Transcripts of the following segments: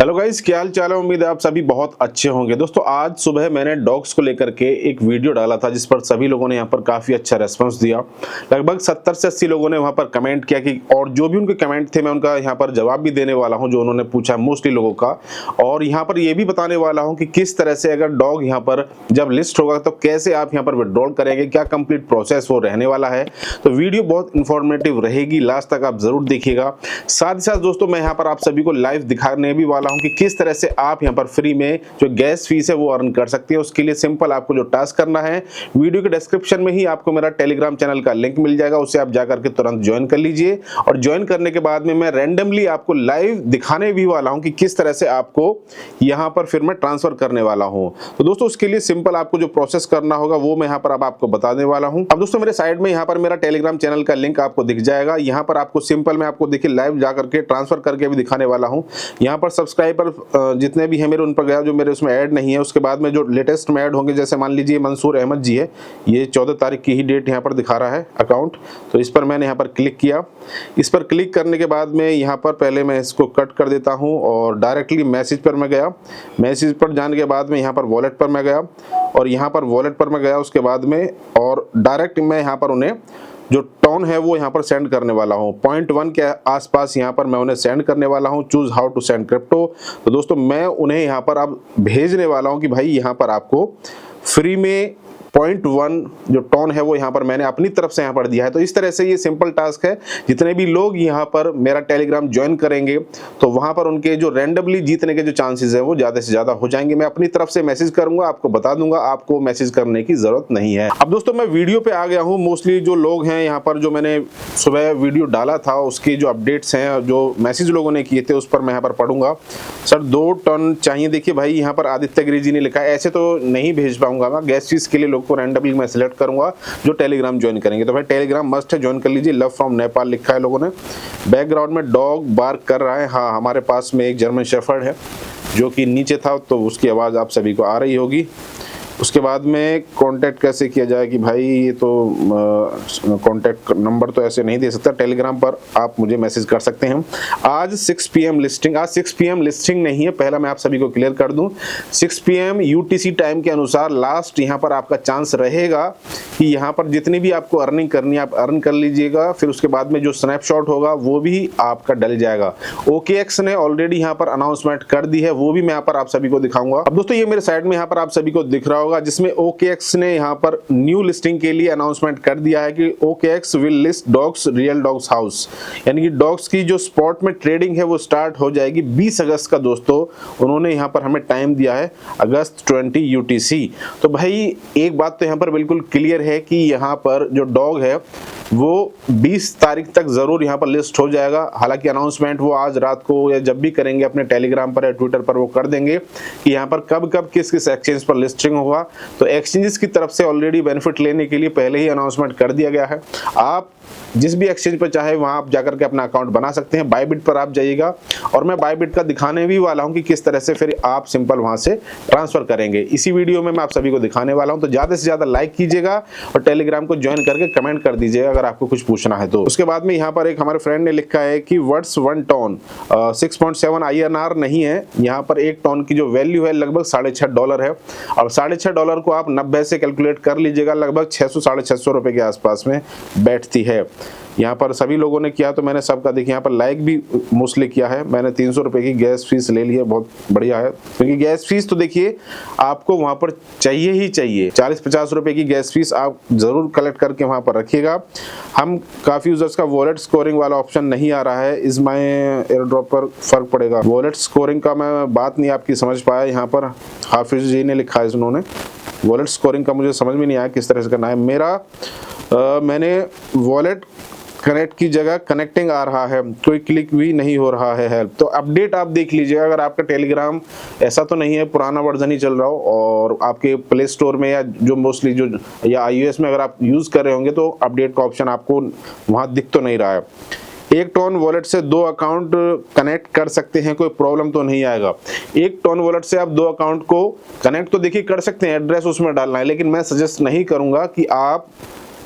Hello guys, क्या हाल चाल है। उम्मीद है आप सभी बहुत अच्छे होंगे। दोस्तों आज सुबह मैंने डॉग्स को लेकर के एक वीडियो डाला था जिस पर सभी लोगों ने यहाँ पर काफ़ी अच्छा रेस्पॉन्स दिया। लगभग 70 से 80 लोगों ने वहाँ पर कमेंट किया कि और जो भी उनके कमेंट थे मैं उनका यहाँ पर जवाब भी देने वाला हूँ जो उन्होंने पूछा मोस्टली लोगों का। और यहाँ पर ये भी बताने वाला हूँ कि किस तरह से अगर डॉग यहाँ पर जब लिस्ट होगा तो कैसे आप यहाँ पर विड्रॉल करेंगे, क्या कंप्लीट प्रोसेस वो रहने वाला है। तो वीडियो बहुत इंफॉर्मेटिव रहेगी, लास्ट तक आप जरूर देखिएगा। साथ ही साथ दोस्तों मैं यहाँ पर आप सभी को लाइव दिखाने भी वाला हूं कि किस तरह से आप यहां पर फ्री में जो गैस फीस है वो अर्न कर सकते हैं। उसके लिए सिंपल आपको जो टास्क करना है, वीडियो के डिस्क्रिप्शन में ही आपको मेरा टेलीग्राम चैनल का लिंक मिल जाएगा, उसे आप जाकर के तुरंत ज्वाइन कर लीजिए। और ज्वाइन करने के बाद में मैं रैंडमली आपको लाइव दिखाने भी वाला हूं कि किस तरह से आपको यहां पर फिर मैं ट्रांसफर करने वाला हूं। तो दोस्तों उसके लिए सिंपल आपको जो प्रोसेस करना होगा वो मैं यहाँ पर अब आपको बताने वाला हूं। अब दोस्तों मेरे साइड में यहाँ पर मेरा टेलीग्राम चैनल का लिंक आपको दिख जाएगा। यहाँ पर आपको सिंपल मैं आपको देखिए लाइव जाकर के ट्रांसफर करके भी दिखाने वाला हूं। यहाँ पर सब्सक्राइबर जितने भी हैं मेरे उन पर गया, जो मेरे उसमें ऐड नहीं है। उसके बाद में जो लेटेस्ट में ऐड होंगे, जैसे मान लीजिए मंसूर अहमद जी है, ये 14 तारीख की ही डेट यहाँ पर दिखा रहा है अकाउंट। तो इस पर मैंने यहाँ पर क्लिक किया। इस पर क्लिक करने के बाद में यहाँ पर पहले मैं इसको कट कर देता हूँ और डायरेक्टली मैसेज पर मैं गया। मैसेज पर जाने के बाद में यहाँ पर वॉलेट पर मैं गया और यहाँ पर वॉलेट पर मैं गया उसके बाद में, और डायरेक्ट मैं यहाँ पर उन्हें जो टोन है वो यहाँ पर सेंड करने वाला हूँ। 0.1 के आसपास यहाँ पर मैं उन्हें सेंड करने वाला हूँ। Choose how to send crypto. तो दोस्तों मैं उन्हें यहाँ पर अब भेजने वाला हूँ कि भाई यहाँ पर आपको फ्री में 0.1 जो टोन है वो यहाँ पर मैंने अपनी तरफ से यहाँ पर दिया है। तो इस तरह से ये सिंपल टास्क है। जितने भी लोग यहाँ पर मेरा टेलीग्राम ज्वाइन करेंगे तो वहाँ पर उनके जो रैंडमली जीतने के जो चांसेस है वो ज़्यादा से ज़्यादा हो जाएंगे। मैं अपनी तरफ से मैसेज करूंगा, आपको बता दूंगा, आपको मैसेज करने की ज़रूरत नहीं है। अब दोस्तों मैं वीडियो पे आ गया हूँ। मोस्टली जो लोग हैं यहाँ पर, जो मैंने सुबह वीडियो डाला था उसकी जो अपडेट्स हैं, जो मैसेज लोगों ने किए थे उस पर मैं यहाँ पर पढ़ूंगा। सर 2 टन चाहिए। देखिए भाई यहाँ पर आदित्य गिरी जी ने लिखा है, ऐसे तो नहीं भेज पाऊंगा मैं। गैस फीस के लिए लोग को रैंडमली मैं सिलेक्ट करूंगा जो टेलीग्राम ज्वाइन करेंगे। तो भाई टेलीग्राम मस्ट है, ज्वाइन कर लीजिए। लव फ्रॉम नेपाल लिखा है लोगों ने। बैकग्राउंड में डॉग बार्क कर रहा है। हाँ, हमारे पास में एक जर्मन शेफर्ड है जो कि नीचे था, तो उसकी आवाज़ आप सभी को आ रही होगी। उसके बाद में कांटेक्ट कैसे किया जाए कि भाई ये तो कांटेक्ट नंबर तो ऐसे नहीं दे सकता। टेलीग्राम पर आप मुझे मैसेज कर सकते हैं। आज 6 PM लिस्टिंग, आज 6 PM लिस्टिंग नहीं है, पहला मैं आप सभी को क्लियर कर दूं। 6 PM UTC टाइम के अनुसार लास्ट यहाँ पर आपका चांस रहेगा कि यहाँ पर जितनी भी आपको अर्निंग करनी है आप अर्न कर लीजिएगा। फिर उसके बाद में जो स्नैपशॉट होगा वो भी आपका डल जाएगा। OKX ने ऑलरेडी यहाँ पर अनाउंसमेंट कर दी है, वो भी मैं यहाँ पर आप सभी को दिखाऊंगा। अब दोस्तों ये मेरे साइड में यहाँ पर आप सभी को दिख रहा होगा जिसमें OKX ने यहाँ पर न्यू लिस्टिंग के लिए अनाउंसमेंट कर दिया है कि OKX will list dogs real dogs house, यानी कि डॉग्स की जो स्पॉट में ट्रेडिंग है वो स्टार्ट हो जाएगी 20 अगस्त का। दोस्तों उन्होंने यहाँ पर हमें टाइम दिया है अगस्त 20 UTC। तो भाई एक बात तो यहाँ पर बिल्कुल क्लियर है कि यहाँ पर जो डॉग है वो 20 तारीख तक जरूर यहाँ पर लिस्ट हो जाएगा। हालांकि अनाउंसमेंट वो आज रात को या जब भी करेंगे अपने टेलीग्राम पर या ट्विटर पर वो कर देंगे कि यहाँ पर कब कब किस किस एक्सचेंज पर लिस्टिंग होगा। तो एक्सचेंजेस की तरफ से ऑलरेडी बेनिफिट लेने के लिए पहले ही अनाउंसमेंट कर दिया गया है। आप जिस भी एक्सचेंज पर चाहे वहां आप जाकर के अपना अकाउंट बना सकते हैं। बायबिट पर आप जाइएगा और मैं बायबिट का दिखाने भी वाला हूं कि किस तरह से फिर आप सिंपल वहां से ट्रांसफर करेंगे। इसी वीडियो में मैं आप सभी को दिखाने वाला हूं। तो ज्यादा से ज्यादा लाइक कीजिएगा और टेलीग्राम को ज्वाइन करके कमेंट कर दीजिएगा अगर आपको कुछ पूछना है तो। उसके बाद में यहाँ पर एक हमारे फ्रेंड ने लिखा है कि व्हाट्स 1 टन 6.7 INR नहीं है। यहाँ पर 1 टन की जो वैल्यू है लगभग $6.5 है। और $6.5 को आप 90 से कैलकुलेट कर लीजिएगा, लगभग 600-650 रुपए के आसपास में बैठती है। यहाँ पर सभी लोगों ने किया तो मैंने सबका देखिए यहाँ पर लाइक भी मोस्टली किया है। मैंने 300 रुपए की गैस फीस ले ली है, बहुत बढ़िया है। क्योंकि गैस फीस तो देखिए आपको वहाँ पर चाहिए ही चाहिए। 40-50 रुपए की गैस फीस आप जरूर कलेक्ट करके वहाँ पर रखिएगा। हम काफ़ी यूजर्स का वॉलेट स्कोरिंग वाला ऑप्शन नहीं आ रहा है, इस माई एयर ड्रॉप पर फर्क पड़ेगा। वॉलेट स्कोरिंग का मैं बात नहीं आपकी समझ पाया। यहाँ पर हाफिज जी ने लिखा है, उन्होंने वॉलेट स्कोरिंग का मुझे समझ में नहीं आया किस तरह से करना है। मैंने वॉलेट कनेक्ट की जगह कनेक्टिंग आ रहा है, कोई क्लिक भी नहीं हो रहा है हेल्प। तो अपडेट आप देख लीजिएगा। अगर आपका टेलीग्राम ऐसा तो नहीं है, पुराना वर्जन ही चल रहा हो और आपके प्ले स्टोर में या जो मोस्टली जो या iOS में अगर आप यूज़ कर रहे होंगे तो अपडेट का ऑप्शन आपको वहाँ दिख तो नहीं रहा है। 1 टन वॉलेट से 2 अकाउंट कनेक्ट कर सकते हैं, कोई प्रॉब्लम तो नहीं आएगा। 1 टन वॉलेट से आप 2 अकाउंट को कनेक्ट तो देखिए कर सकते हैं, एड्रेस उसमें डालना है। लेकिन मैं सजेस्ट नहीं करूँगा कि आप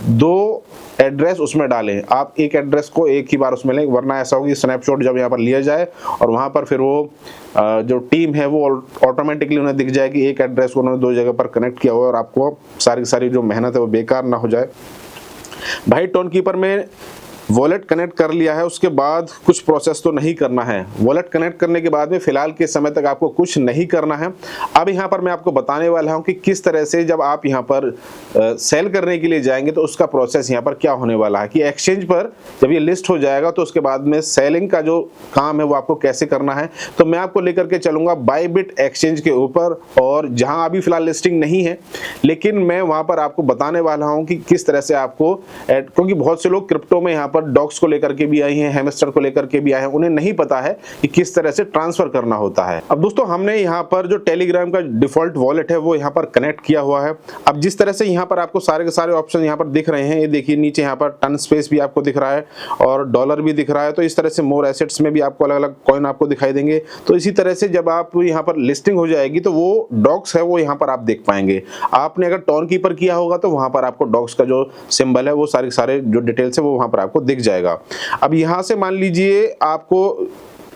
दो एड्रेस उसमें डालें। आप एक एड्रेस को एक ही बार उसमें लें, वरना ऐसा होगी स्नैपशॉट जब यहाँ पर लिया जाए और वहाँ पर फिर वो जो टीम है वो ऑटोमेटिकली उन्हें दिख जाए कि एक एड्रेस को उन्होंने 2 जगह पर कनेक्ट किया हुआ है और आपको सारी की सारी जो मेहनत है वो बेकार ना हो जाए। भाई टोन कीपर में वॉलेट कनेक्ट कर लिया है, उसके बाद कुछ प्रोसेस तो नहीं करना है। वॉलेट कनेक्ट करने के बाद में फिलहाल के समय तक आपको कुछ नहीं करना है। अब यहाँ पर मैं आपको बताने वाला हूँ कि किस तरह से जब आप यहाँ पर सेल करने के लिए जाएंगे तो उसका प्रोसेस यहाँ पर क्या होने वाला है, कि एक्सचेंज पर जब ये लिस्ट हो जाएगा तो उसके बाद में सेलिंग का जो काम है वो आपको कैसे करना है। तो मैं आपको लेकर के चलूंगा बायबिट एक्सचेंज के ऊपर, और जहाँ अभी फिलहाल लिस्टिंग नहीं है लेकिन मैं वहाँ पर आपको बताने वाला हूँ कि किस तरह से आपको, क्योंकि बहुत से लोग क्रिप्टो में यहाँ पर डॉग्स को लेकर के भी आए हैं, हैमस्टर को लेकर के भी आए हैं, उन्हें नहीं पता है कि किस तरह से ट्रांसफर करना होता है। अब दोस्तों हमने यहाँ पर जो टेलीग्राम का डिफॉल्ट वॉलेट है वो यहाँ पर कनेक्ट किया हुआ है। अब जिस तरह से यहाँ पर आपको सारे के सारे ऑप्शन यहाँ पर दिख रहे हैं, ये देखिए नीचे यहाँ पर टन स्पेस भी आपको दिख रहा है और डॉलर भी दिख रहा है। तो इस तरह से मोर एसेट्स में भी आपको अलग अलग कॉइन आपको दिखाई देंगे। तो इसी तरह से जब आप यहाँ पर लिस्टिंग हो जाएगी तो वो डॉग्स है वो यहाँ पर आप देख पाएंगे। आपने अगर टोन कीपर किया होगा तो वहाँ पर आपको डॉग्स का जो सिंबल है वो सारे जो डिटेल्स है वो वहाँ पर आपको दिख जाएगा। अब यहाँ से मान लीजिए आपको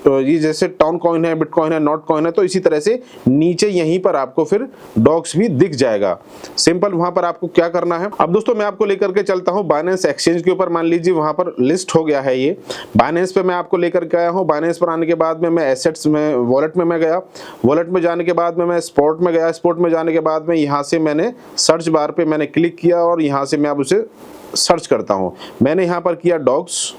ये जैसे टॉन कॉइन है, बिटकॉइन है, नॉट कॉइन है, तो इसी तरह से नीचे यहीं पर आपको फिर डॉग्स भी दिख जाएगा। सिंपल वहां पर आपको क्या करना है। अब दोस्तों मैं आपको लेकर के चलता हूं बाइनेंस एक्सचेंज के ऊपर। मान लीजिए वहां पर लिस्ट हो गया है, ये बाइनेंस पे मैं आपको लेकर के आया हूं। बाइनेंस पर आने के बाद में मैं एसेट्स में वॉलेट में मैं गया, वॉलेट में जाने के बाद में मैं स्पॉट में गया, स्पॉट में जाने के बाद में यहाँ से मैंने सर्च बार पे मैंने क्लिक किया और यहाँ से मैं अब उसे सर्च करता हूँ। मैंने यहाँ पर किया डॉग्स,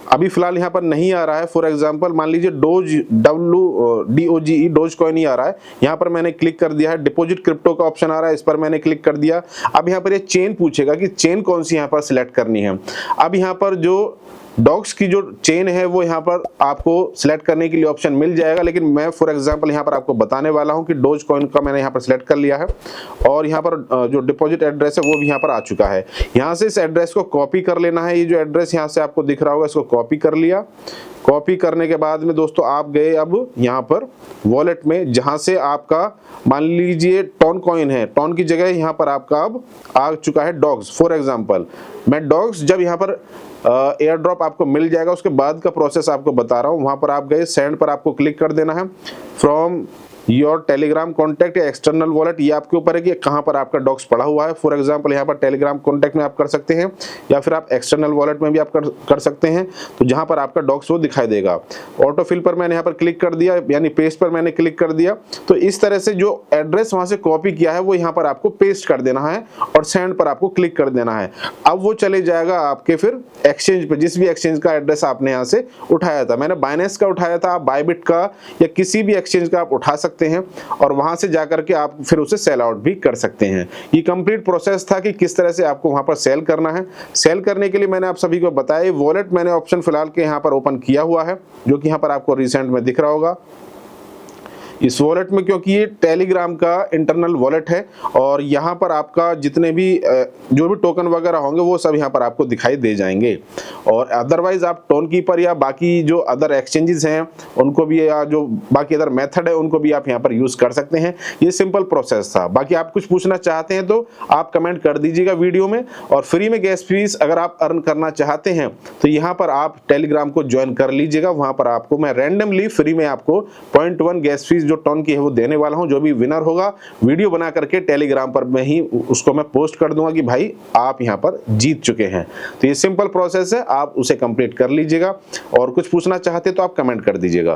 अभी फिलहाल यहाँ पर नहीं आ रहा है। फॉर एग्जांपल मान लीजिए DOGE डोज कॉइन ही आ रहा है, यहाँ पर मैंने क्लिक कर दिया है। डिपॉजिट क्रिप्टो का ऑप्शन आ रहा है, इस पर मैंने क्लिक कर दिया। अब यहाँ पर ये चेन पूछेगा कि चेन कौन सी यहाँ पर सिलेक्ट करनी है। अब यहाँ पर जो डॉग्स की जो चेन है वो यहाँ पर आपको सिलेक्ट करने के लिए ऑप्शन मिल जाएगा, लेकिन मैं फॉर एग्जांपल यहाँ पर आपको बताने वाला हूँ कि डोज कॉइन का मैंने यहाँ पर सिलेक्ट कर लिया है और यहाँ पर जो डिपॉजिट एड्रेस है वो भी यहाँ पर आ चुका है। यहाँ से इस एड्रेस को कॉपी कर लेना है। ये जो एड्रेस यहाँ से आपको दिख रहा होगा इसको कॉपी कर लिया। कॉपी करने के बाद में दोस्तों आप गए अब यहाँ पर वॉलेट में, जहाँ से आपका मान लीजिए टॉन कॉइन है, टॉन की जगह यहाँ पर आपका अब आ चुका है डॉग्स। फॉर एग्जांपल मैं डॉग्स जब यहाँ पर एयर ड्रॉप आपको मिल जाएगा उसके बाद का प्रोसेस आपको बता रहा हूँ। वहाँ पर आप गए, सेंड पर आपको क्लिक कर देना है। फ्रॉम योर टेलीग्राम कॉन्टैक्ट या एक्सटर्नल वॉलेट, ये आपके ऊपर है कि कहाँ पर आपका डॉग्स पड़ा हुआ है। फॉर एग्जांपल यहाँ पर टेलीग्राम कॉन्टैक्ट में आप कर सकते हैं या फिर आप एक्सटर्नल वॉलेट में भी आप कर सकते हैं, तो जहाँ पर आपका डॉग्स वो दिखाई देगा। ऑटो फिल पर मैंने यहाँ पर क्लिक कर दिया, यानी पेस्ट पर मैंने क्लिक कर दिया। तो इस तरह से जो एड्रेस वहाँ से कॉपी किया है वो यहाँ पर आपको पेस्ट कर देना है और सेंड पर आपको क्लिक कर देना है। अब वो चले जाएगा आपके फिर एक्सचेंज पे, जिस भी एक्सचेंज का एड्रेस आपने यहाँ से उठाया था। मैंने बाइनेंस का उठाया था, आप बायबिट का या किसी भी एक्सचेंज का आप उठा सकते हैं और वहां से जाकर के आप फिर उसे सेल आउट भी कर सकते हैं। ये कंप्लीट प्रोसेस था कि किस तरह से आपको वहां पर सेल करना है। सेल करने के लिए मैंने आप सभी को बताया, वॉलेट मैंने ऑप्शन फिलहाल के यहाँ पर ओपन किया हुआ है, जो कि यहाँ पर आपको रिसेंट में दिख रहा होगा। इस वॉलेट में, क्योंकि ये टेलीग्राम का इंटरनल वॉलेट है और यहाँ पर आपका जितने भी जो भी टोकन वगैरह होंगे वो सब यहाँ पर आपको दिखाई दे जाएंगे। और अदरवाइज आप टोन कीपर या बाकी जो अदर एक्सचेंजेस हैं उनको भी, या जो बाकी अदर मेथड है उनको भी आप यहाँ पर यूज कर सकते हैं। ये सिंपल प्रोसेस था। बाकी आप कुछ पूछना चाहते हैं तो आप कमेंट कर दीजिएगा वीडियो में। और फ्री में गैस फीस अगर आप अर्न करना चाहते हैं तो यहाँ पर आप टेलीग्राम को ज्वाइन कर लीजिएगा। वहाँ पर आपको मैं रैंडमली फ्री में आपको 0.1 गैस फीस जो टोन की है वो देने वाला हूं। जो भी विनर होगा वीडियो बना करके टेलीग्राम पर मैं ही उसको मैं पोस्ट कर दूंगा कि भाई आप यहां पर जीत चुके हैं। तो ये सिंपल प्रोसेस है, आप उसे कंप्लीट कर लीजिएगा। और कुछ पूछना चाहते तो आप कमेंट कर दीजिएगा।